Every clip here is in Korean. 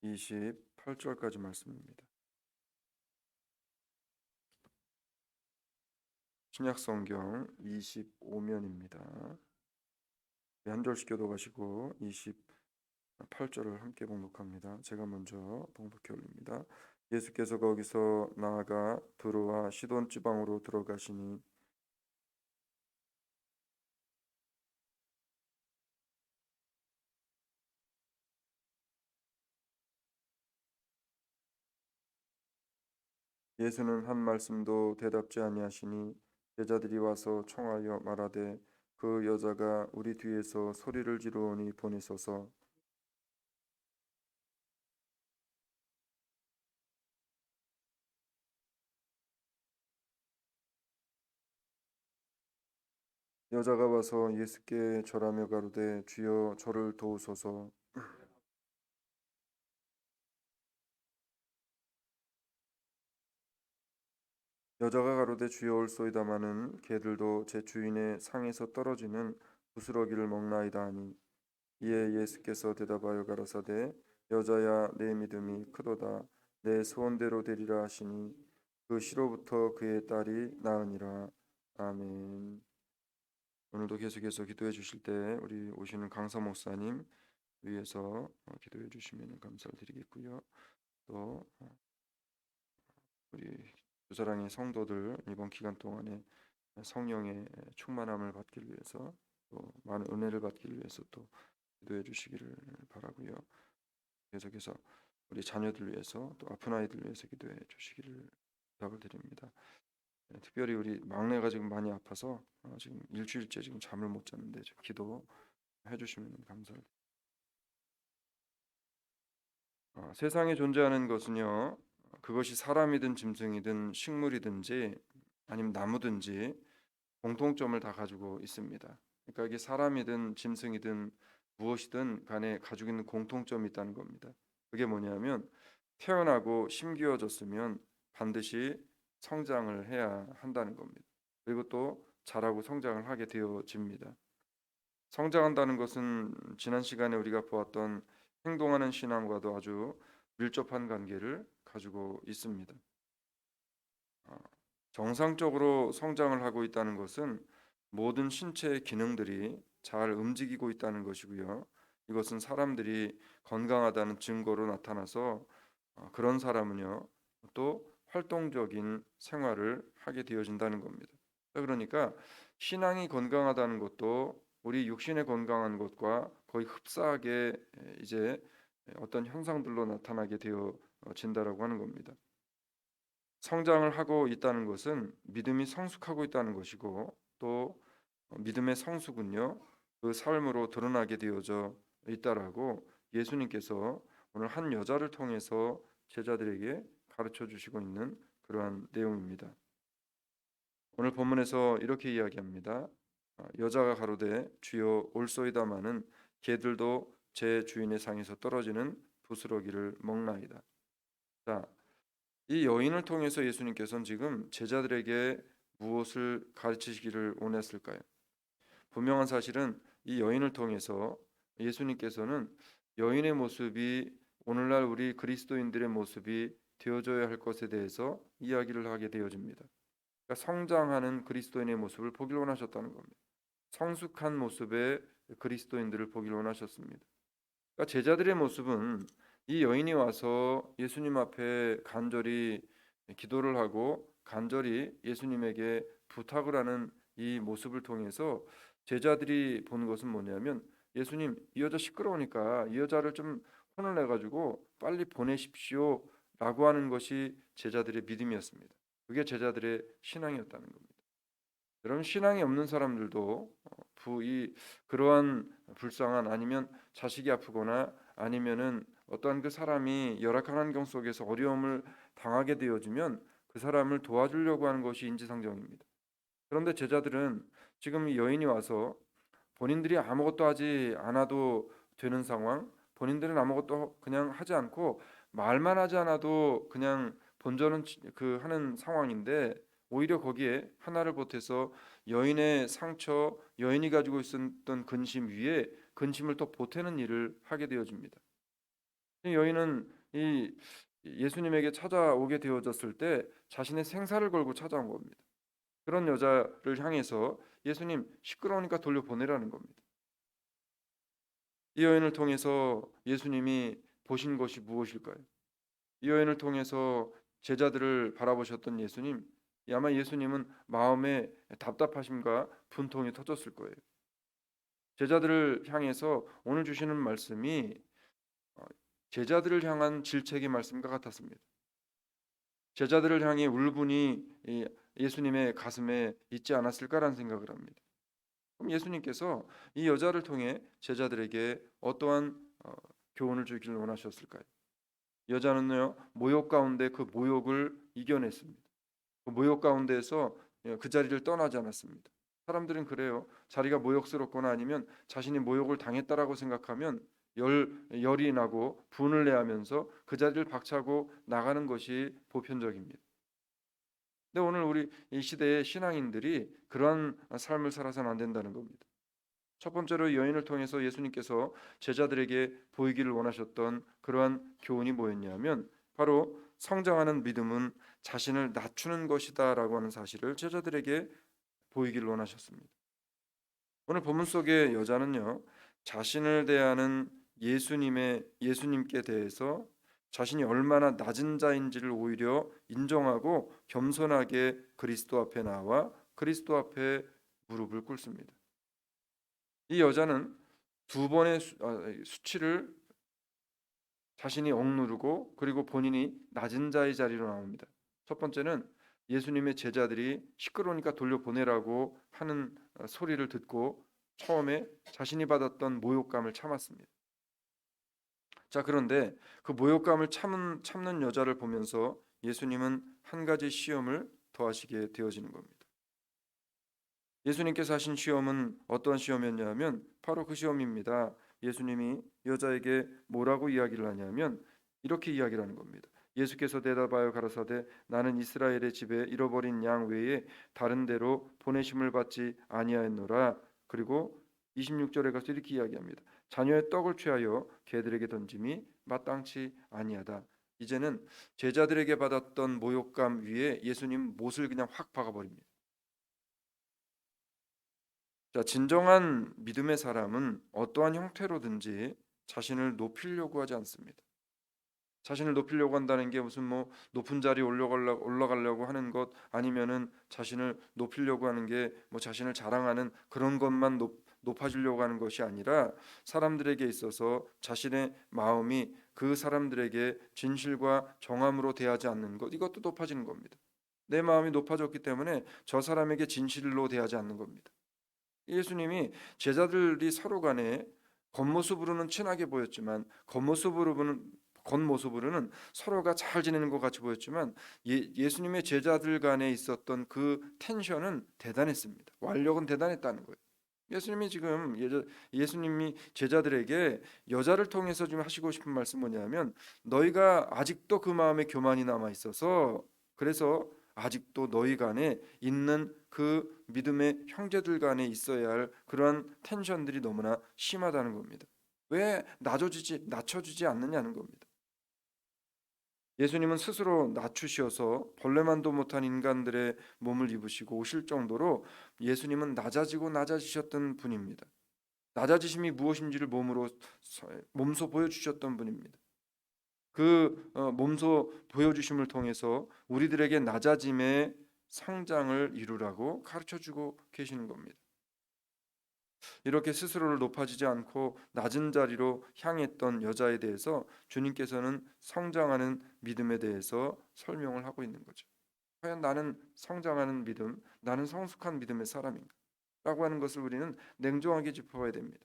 28절까지 말씀입니다. 신약성경 25면입니다. 한 절씩 교독하시고 28절을 함께 봉독합니다. 제가 먼저 봉독해 올립니다. 예수께서 거기서 나아가 두로와 시돈 지방으로 들어가시니 예수는 한 말씀도 대답지 아니하시니 제자들이 와서 청하여 말하되 그 여자가 우리 뒤에서 소리를 지르오니 보내소서. 여자가 와서 예수께 절하며 가로되 주여 저를 도우소서. 여자가 가로되 주여 올소이다마는 개들도 제 주인의 상에서 떨어지는 부스러기를 먹나이다 하니 이에 예수께서 대답하여 가라사대 여자야 내 믿음이 크도다 내 소원대로 되리라 하시니 그 시로부터 그의 딸이 나으니라. 아멘. 오늘도 계속해서 기도해 주실 때 우리 오시는 강사 목사님 위해서 기도해 주시면 감사를 드리겠고요. 또 우리 주사랑의 성도들 이번 기간 동안에 성령의 충만함을 받기 위해서 또 많은 은혜를 받기 위해서 또 기도해 주시기를 바라고요. 계속해서 우리 자녀들 위해서 또 아픈 아이들 위해서 기도해 주시기를 부탁을 드립니다. 특별히 우리 막내가 지금 많이 아파서 지금 일주일째 지금 잠을 못 잤는데 기도해 주시면 감사합니다. 세상에 존재하는 것은요, 그것이 사람이든 짐승이든 식물이든지 아니면 나무든지 공통점을 다 가지고 있습니다. 그러니까 이게 사람이든 짐승이든 무엇이든 간에 가지고 있는 공통점이 있다는 겁니다. 그게 뭐냐면 태어나고 심기어졌으면 반드시 성장을 해야 한다는 겁니다. 그리고 또 자라고 성장을 하게 되어집니다. 성장한다는 것은 지난 시간에 우리가 보았던 행동하는 신앙과도 아주 밀접한 관계를 가지고 있습니다. 정상적으로 성장을 하고 있다는 것은 모든 신체의 기능들이 잘 움직이고 있다는 것이고요. 이것은 사람들이 건강하다는 증거로 나타나서 그런 사람은요 또 활동적인 생활을 하게 되어진다는 겁니다. 그러니까 신앙이 건강하다는 것도 우리 육신의 건강한 것과 거의 흡사하게 이제 어떤 현상들로 나타나게 되어진다라고 하는 겁니다. 성장을 하고 있다는 것은 믿음이 성숙하고 있다는 것이고 또 믿음의 성숙은요 그 삶으로 드러나게 되어져 있다라고 예수님께서 오늘 한 여자를 통해서 제자들에게 가르쳐 주시고 있는 그러한 내용입니다. 오늘 본문에서 이렇게 이야기합니다. 여자가 가로되 주여 올소이다마는 개들도 제 주인의 상에서 떨어지는 부스러기를 먹나이다. 자, 이 여인을 통해서 예수님께서는 지금 제자들에게 무엇을 가르치시기를 원했을까요? 분명한 사실은 이 여인을 통해서 예수님께서는 여인의 모습이 오늘날 우리 그리스도인들의 모습이 되어져야 할 것에 대해서 이야기를 하게 되어집니다. 그러니까 성장하는 그리스도인의 모습을 보길 원하셨다는 겁니다. 성숙한 모습의 그리스도인들을 보길 원하셨습니다. 그러니까 제자들의 모습은 이 여인이 와서 예수님 앞에 간절히 기도를 하고 간절히 예수님에게 부탁을 하는 이 모습을 통해서 제자들이 본 것은 뭐냐면 예수님 이 여자 시끄러우니까 이 여자를 좀 혼을 내가지고 빨리 보내십시오 라고 하는 것이 제자들의 믿음이었습니다. 그게 제자들의 신앙이었다는 겁니다. 여러분 신앙이 없는 사람들도 이 그러한 불쌍한 아니면 자식이 아프거나 아니면은 어떠한 그 사람이 열악한 환경 속에서 어려움을 당하게 되어지면 그 사람을 도와주려고 하는 것이 인지상정입니다. 그런데 제자들은 지금 이 여인이 와서 본인들이 아무것도 하지 않아도 되는 상황, 본인들은 아무것도 그냥 하지 않고 말만 하지 않아도 그냥 본전은 그 하는 상황인데 오히려 거기에 하나를 보태서 여인의 상처, 여인이 가지고 있었던 근심 위에 근심을 또 보태는 일을 하게 되어집니다. 이 여인은 이 예수님에게 찾아오게 되어졌을 때 자신의 생사를 걸고 찾아온 겁니다. 그런 여자를 향해서 예수님 시끄러우니까 돌려보내라는 겁니다. 이 여인을 통해서 예수님이 보신 것이 무엇일까요? 이 여인을 통해서 제자들을 바라보셨던 예수님, 아마 예수님은 마음에 답답하심과 분통이 터졌을 거예요. 제자들을 향해서 오늘 주시는 말씀이 어, 제자들을 향한 질책의 말씀과 같았습니다. 제자들을 향해 울분이 예수님의 가슴에 있지 않았을까라는 생각을 합니다. 그럼 예수님께서 이 여자를 통해 제자들에게 어떠한 교훈을 주기를 원하셨을까요? 여자는요 모욕 가운데 그 모욕을 이겨냈습니다. 그 모욕 가운데에서 그 자리를 떠나지 않았습니다. 사람들은 그래요. 자리가 모욕스럽거나 아니면 자신이 모욕을 당했다라고 생각하면 열이 나고 분을 내하면서 그 자리를 박차고 나가는 것이 보편적입니다. 근데 오늘 우리 이 시대의 신앙인들이 그러한 삶을 살아서는 안 된다는 겁니다. 첫 번째로 여인을 통해서 예수님께서 제자들에게 보이기를 원하셨던 그러한 교훈이 뭐였냐면 바로 성장하는 믿음은 자신을 낮추는 것이다라고 하는 사실을 제자들에게 보이기를 원하셨습니다. 오늘 본문 속의 여자는요 자신을 대하는 예수님께 대해서 자신이 얼마나 낮은 자인지를 오히려 인정하고 겸손하게 그리스도 앞에 나와 그리스도 앞에 무릎을 꿇습니다. 이 여자는 두 번의 수치를 자신이 억누르고 그리고 본인이 낮은 자의 자리로 나옵니다. 첫 번째는 예수님의 제자들이 시끄러우니까 돌려보내라고 하는 소리를 듣고 처음에 자신이 받았던 모욕감을 참았습니다. 자, 그런데 그 모욕감을 참는 여자를 보면서 예수님은 한 가지 시험을 더하시게 되어지는 겁니다. 예수님께서 하신 시험은 어떠한 시험이었냐면 바로 그 시험입니다. 예수님이 여자에게 뭐라고 이야기를 하냐면 이렇게 이야기를 하는 겁니다. 예수께서 대답하여 가라사대 나는 이스라엘의 집에 잃어버린 양 외에 다른 데로 보내심을 받지 아니하였노라. 그리고 26절에 가서 이렇게 이야기합니다. 자녀의 떡을 취하여 개들에게 던짐이 마땅치 아니하다. 이제는 제자들에게 받았던 모욕감 위에 예수님 못을 그냥 확 박아버립니다. 자, 진정한 믿음의 사람은 어떠한 형태로든지 자신을 높이려고 하지 않습니다. 자신을 높이려고 한다는 게 무슨 뭐 높은 자리에 올라가려고 하는 것 아니면은 자신을 높이려고 하는 게 뭐 자신을 자랑하는 그런 것만 높아지려고 하는 것이 아니라 사람들에게 있어서 자신의 마음이 그 사람들에게 진실과 정함으로 대하지 않는 것 이것도 높아지는 겁니다. 내 마음이 높아졌기 때문에 저 사람에게 진실로 대하지 않는 겁니다. 예수님이 제자들이 서로 간에 겉모습으로는 친하게 보였지만 겉모습으로는 서로가 잘 지내는 것 같이 보였지만 예수님의 제자들 간에 있었던 그 텐션은 대단했습니다. 완력은 대단했다는 거예요. 예수님이 제자들에게 여자를 통해서 지금 하시고 싶은 말씀 뭐냐면 너희가 아직도 그 마음에 교만이 남아 있어서 그래서 아직도 너희 간에 있는 그 믿음의 형제들 간에 있어야 할 그러한 텐션들이 너무나 심하다는 겁니다. 왜 낮춰주지 않느냐는 겁니다. 예수님은 스스로 낮추셔서 벌레만도 못한 인간들의 몸을 입으시고 오실 정도로 예수님은 낮아지셨던 분입니다. 낮아지심이 무엇인지를 몸소 보여주셨던 분입니다. 그 몸소 보여주심을 통해서 우리들에게 낮아짐의 성장을 이루라고 가르쳐주고 계시는 겁니다. 이렇게 스스로를 높아지지 않고 낮은 자리로 향했던 여자에 대해서 주님께서는 성장하는 믿음에 대해서 설명을 하고 있는 거죠. 과연 나는 성장하는 믿음, 나는 성숙한 믿음의 사람인가? 라고 하는 것을 우리는 냉정하게 짚어봐야 됩니다.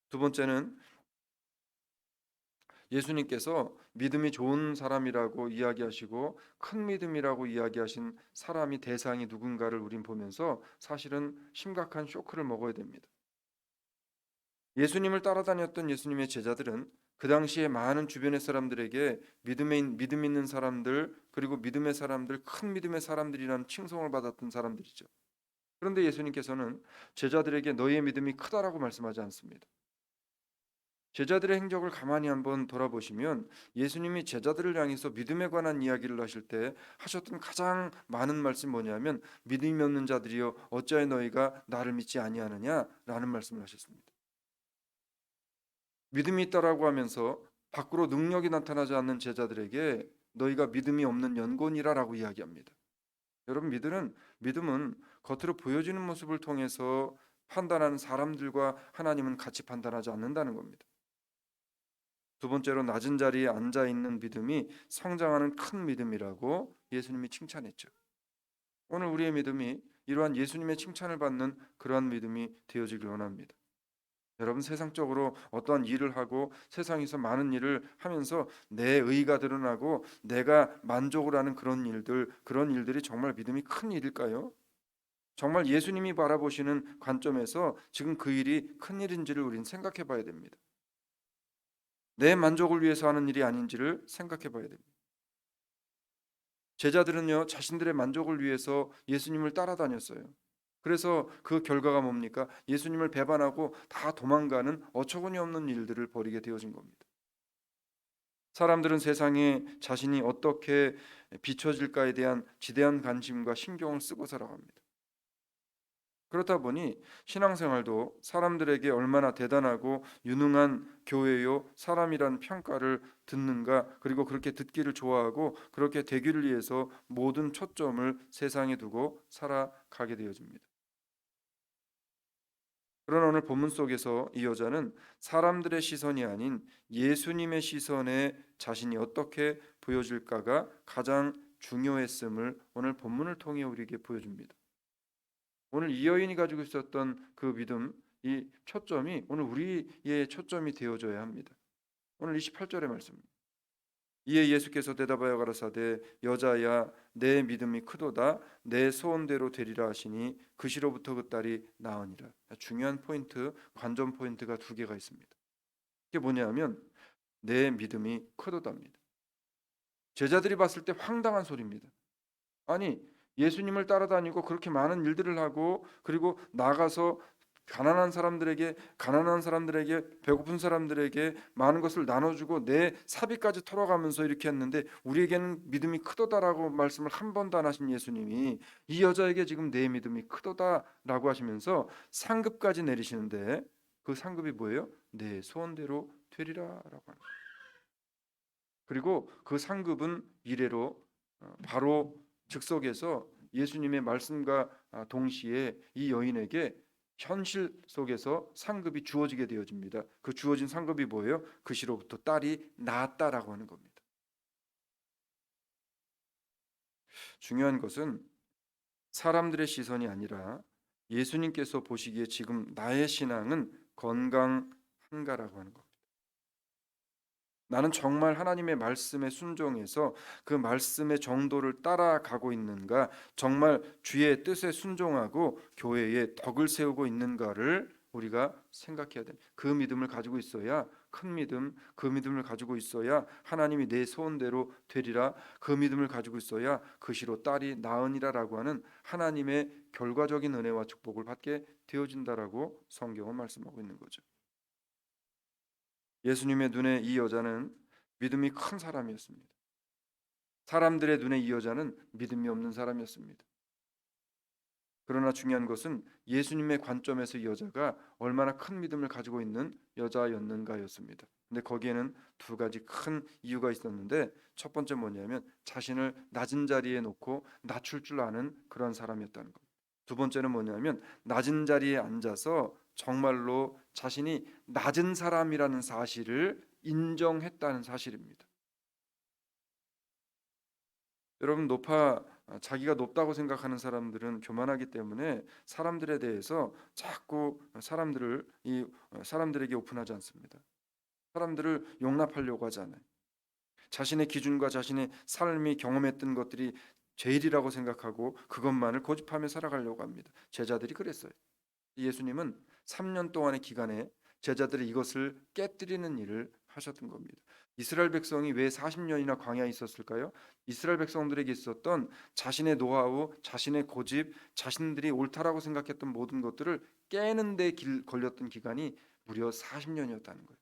두 번째는 예수님께서 믿음이 좋은 사람이라고 이야기하시고 큰 믿음이라고 이야기하신 사람이 대상이 누군가를 우린 보면서 사실은 심각한 쇼크를 먹어야 됩니다. 예수님을 따라다녔던 예수님의 제자들은 그 당시에 많은 주변의 사람들에게 믿음 있는 사람들 그리고 믿음의 사람들 큰 믿음의 사람들이라는 칭송을 받았던 사람들이죠. 그런데 예수님께서는 제자들에게 너희의 믿음이 크다라고 말씀하지 않습니다. 제자들의 행적을 가만히 한번 돌아보시면 예수님이 제자들을 향해서 믿음에 관한 이야기를 하실 때 하셨던 가장 많은 말씀이 뭐냐면 믿음이 없는 자들이여 어찌하여 너희가 나를 믿지 아니하느냐라는 말씀을 하셨습니다. 믿음이 있다라고 하면서 밖으로 능력이 나타나지 않는 제자들에게 너희가 믿음이 없는 연곤이라라고 이야기합니다. 여러분 믿음은 겉으로 보여지는 모습을 통해서 판단하는 사람들과 하나님은 같이 판단하지 않는다는 겁니다. 두 번째로 낮은 자리에 앉아 있는 믿음이 성장하는 큰 믿음이라고 예수님이 칭찬했죠. 오늘 우리의 믿음이 이러한 예수님의 칭찬을 받는 그러한 믿음이 되어지길 원합니다. 여러분 세상적으로 어떠한 일을 하고 세상에서 많은 일을 하면서 내 의가 드러나고 내가 만족을 하는 그런 일들이 정말 믿음이 큰 일일까요? 정말 예수님이 바라보시는 관점에서 지금 그 일이 큰 일인지를 우리는 생각해 봐야 됩니다. 내 만족을 위해서 하는 일이 아닌지를 생각해 봐야 됩니다. 제자들은요, 자신들의 만족을 위해서 예수님을 따라다녔어요. 그래서 그 결과가 뭡니까? 예수님을 배반하고 다 도망가는 어처구니 없는 일들을 벌이게 되어진 겁니다. 사람들은 세상에 자신이 어떻게 비춰질까에 대한 지대한 관심과 신경을 쓰고 살아갑니다. 그렇다 보니 신앙생활도 사람들에게 얼마나 대단하고 유능한 교회요 사람이란 평가를 듣는가, 그리고 그렇게 듣기를 좋아하고 그렇게 되기를 위해서 모든 초점을 세상에 두고 살아가게 되어집니다. 그러나 오늘 본문 속에서 이 여자는 사람들의 시선이 아닌 예수님의 시선에 자신이 어떻게 보여질까가 가장 중요했음을 오늘 본문을 통해 우리에게 보여줍니다. 오늘 이 여인이 가지고 있었던 그 믿음, 이 초점이 오늘 우리의 초점이 되어져야 합니다. 오늘 28절의 말씀입니다. 이에 예수께서 대답하여 가라사대 여자야 내 믿음이 크도다 내 소원대로 되리라 하시니 그 시로부터 그 딸이 나으니라. 중요한 포인트, 관전 포인트가 두 개가 있습니다. 이게 뭐냐면 내 믿음이 크도다입니다. 제자들이 봤을 때 황당한 소리입니다. 아니 예수님을 따라다니고 그렇게 많은 일들을 하고 그리고 나가서 가난한 사람들에게 배고픈 사람들에게 많은 것을 나눠주고 내 사비까지 털어가면서 이렇게 했는데 우리에게는 믿음이 크도다라고 말씀을 한 번도 안 하신 예수님이 이 여자에게 지금 내 믿음이 크도다라고 하시면서 상급까지 내리시는데 그 상급이 뭐예요? 내 소원대로 되리라라고 하는 거예요. 그리고 그 상급은 이래로 바로 즉석에서 예수님의 말씀과 동시에 이 여인에게 현실 속에서 상급이 주어지게 되어집니다. 그 주어진 상급이 뭐예요? 그 시로부터 딸이 낳았다라고 하는 겁니다. 중요한 것은 사람들의 시선이 아니라 예수님께서 보시기에 지금 나의 신앙은 건강한가라고 하는 겁니다. 나는 정말 하나님의 말씀에 순종해서 그 말씀의 정도를 따라가고 있는가, 정말 주의 뜻에 순종하고 교회에 덕을 세우고 있는가를 우리가 생각해야 됩니다. 그 믿음을 가지고 있어야 큰 믿음, 그 믿음을 가지고 있어야 하나님이 내 소원대로 되리라, 그 믿음을 가지고 있어야 그 시로 딸이 나으니라라고 하는 하나님의 결과적인 은혜와 축복을 받게 되어진다라고 성경은 말씀하고 있는 거죠. 예수님의 눈에 이 여자는 믿음이 큰 사람이었습니다. 사람들의 눈에 이 여자는 믿음이 없는 사람이었습니다. 그러나 중요한 것은 예수님의 관점에서 이 여자가 얼마나 큰 믿음을 가지고 있는 여자였는가였습니다. 근데 거기에는 두 가지 큰 이유가 있었는데 첫 번째 뭐냐면 자신을 낮은 자리에 놓고 낮출 줄 아는 그런 사람이었다는 것. 두 번째는 뭐냐면 낮은 자리에 앉아서 정말로 자신이 낮은 사람이라는 사실을 인정했다는 사실입니다. 여러분 자기가 높다고 생각하는 사람들은 교만하기 때문에 사람들에 대해서 자꾸 사람들에게 오픈하지 않습니다. 사람들을 용납하려고 하잖아요. 자신의 기준과 자신의 삶이 경험했던 것들이 제일이라고 생각하고 그것만을 고집하며 살아가려고 합니다. 제자들이 그랬어요. 예수님은 3년 동안의 기간에 제자들이 이것을 깨뜨리는 일을 하셨던 겁니다. 이스라엘 백성이 왜 40년이나 광야에 있었을까요? 이스라엘 백성들에게 있었던 자신의 노하우, 자신의 고집, 자신들이 옳다라고 생각했던 모든 것들을 깨는 데 걸렸던 기간이 무려 40년이었다는 거예요.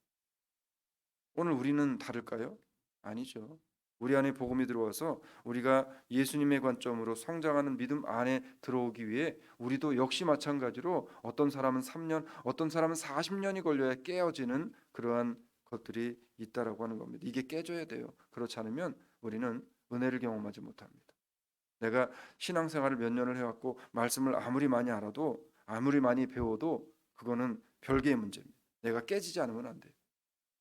오늘 우리는 다를까요? 아니죠. 우리 안에 복음이 들어와서 우리가 예수님의 관점으로 성장하는 믿음 안에 들어오기 위해 우리도 역시 마찬가지로 어떤 사람은 3년, 어떤 사람은 40년이 걸려야 깨어지는 그러한 것들이 있다라고 하는 겁니다. 이게 깨져야 돼요. 그렇지 않으면 우리는 은혜를 경험하지 못합니다. 내가 신앙생활을 몇 년을 해왔고 말씀을 아무리 많이 알아도 아무리 많이 배워도 그거는 별개의 문제입니다. 내가 깨지지 않으면 안 돼요.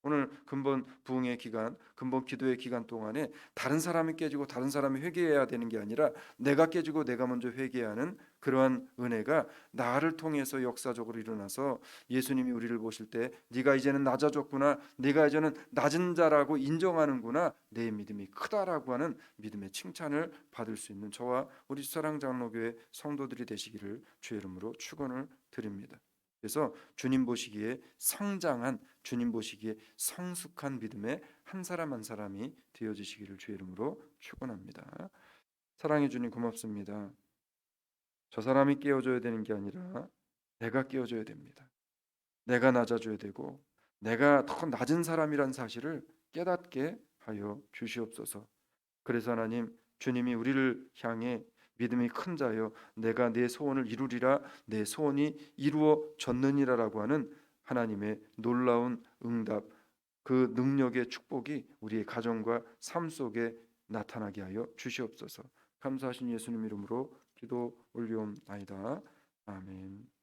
오늘 근본 부흥의 기간, 근본 기도의 기간 동안에 다른 사람이 깨지고 다른 사람이 회개해야 되는 게 아니라 내가 깨지고 내가 먼저 회개하는 그러한 은혜가 나를 통해서 역사적으로 일어나서 예수님이 우리를 보실 때 네가 이제는 낮아졌구나, 네가 이제는 낮은 자라고 인정하는구나, 내 믿음이 크다라고 하는 믿음의 칭찬을 받을 수 있는 저와 우리 사랑장로교회 성도들이 되시기를 주의 이름으로 축원을 드립니다. 그래서 주님 보시기에 성장한, 주님 보시기에 성숙한 믿음의 한 사람 한 사람이 되어지시기를 주의 이름으로 축원합니다. 사랑해 주님 고맙습니다. 저 사람이 깨워줘야 되는 게 아니라 내가 깨워줘야 됩니다. 내가 낮아져야 되고 내가 더 낮은 사람이란 사실을 깨닫게 하여 주시옵소서. 그래서 하나님, 주님이 우리를 향해 믿음이 큰 자여 내가 내 소원을 이루리라, 내 소원이 이루어졌느니라라고 하는 하나님의 놀라운 응답, 그 능력의 축복이 우리의 가정과 삶 속에 나타나게 하여 주시옵소서. 감사하신 예수님 이름으로 기도 올리옵나이다. 아멘.